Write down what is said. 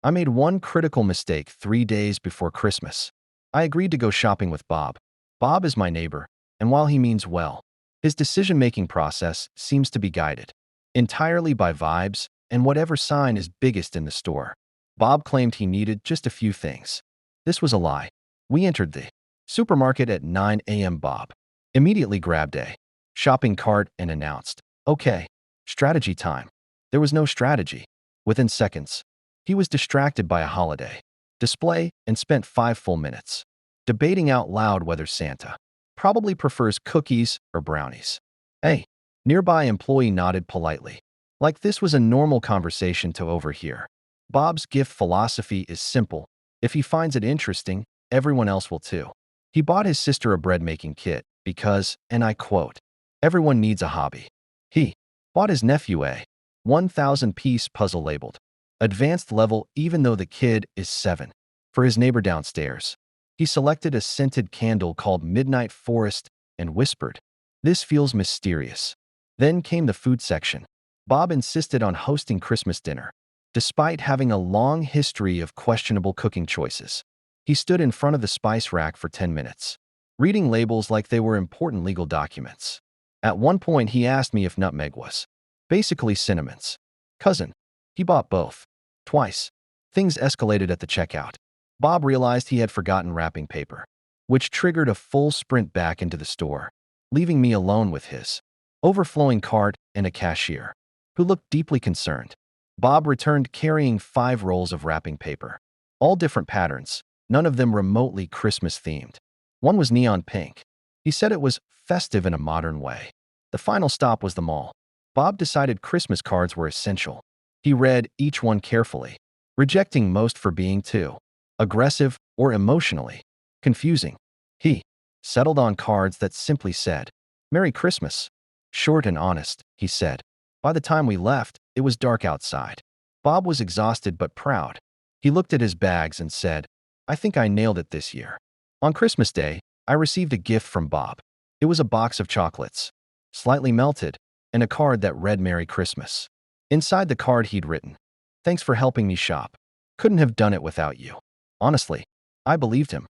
I made one critical mistake 3 days before Christmas. I agreed to go shopping with Bob. Bob is my neighbor, and while he means well, his decision-making process seems to be guided entirely by vibes and whatever sign is biggest in the store. Bob claimed he needed just a few things. This was a lie. We entered the supermarket at 9 a.m. Bob immediately grabbed a shopping cart and announced, "Okay, strategy time." There was no strategy. Within seconds, he was distracted by a holiday display and spent 5 full minutes debating out loud whether Santa probably prefers cookies or brownies. A nearby employee nodded politely, like this was a normal conversation to overhear. Bob's gift philosophy is simple. If he finds it interesting, everyone else will too. He bought his sister a bread-making kit because, and I quote, "everyone needs a hobby." He bought his nephew a 1,000-piece puzzle labeled advanced level even though the kid is 7. For his neighbor downstairs, he selected a scented candle called Midnight Forest and whispered, "This feels mysterious." Then came the food section. Bob insisted on hosting Christmas dinner, despite having a long history of questionable cooking choices. He stood in front of the spice rack for 10 minutes, reading labels like they were important legal documents. At one point, he asked me if nutmeg was basically cinnamon's cousin. He bought both. Twice. Things escalated at the checkout. Bob realized he had forgotten wrapping paper, which triggered a full sprint back into the store, leaving me alone with his overflowing cart and a cashier, who looked deeply concerned. Bob returned carrying 5 rolls of wrapping paper, all different patterns, none of them remotely Christmas-themed. One was neon pink. He said it was festive in a modern way. The final stop was the mall. Bob decided Christmas cards were essential. He read each one carefully, rejecting most for being too aggressive or emotionally confusing. He settled on cards that simply said, "Merry Christmas." Short and honest, he said. By the time we left, it was dark outside. Bob was exhausted but proud. He looked at his bags and said, "I think I nailed it this year." On Christmas Day, I received a gift from Bob. It was a box of chocolates, slightly melted, and a card that read "Merry Christmas." Inside the card he'd written, "Thanks for helping me shop. Couldn't have done it without you." Honestly, I believed him.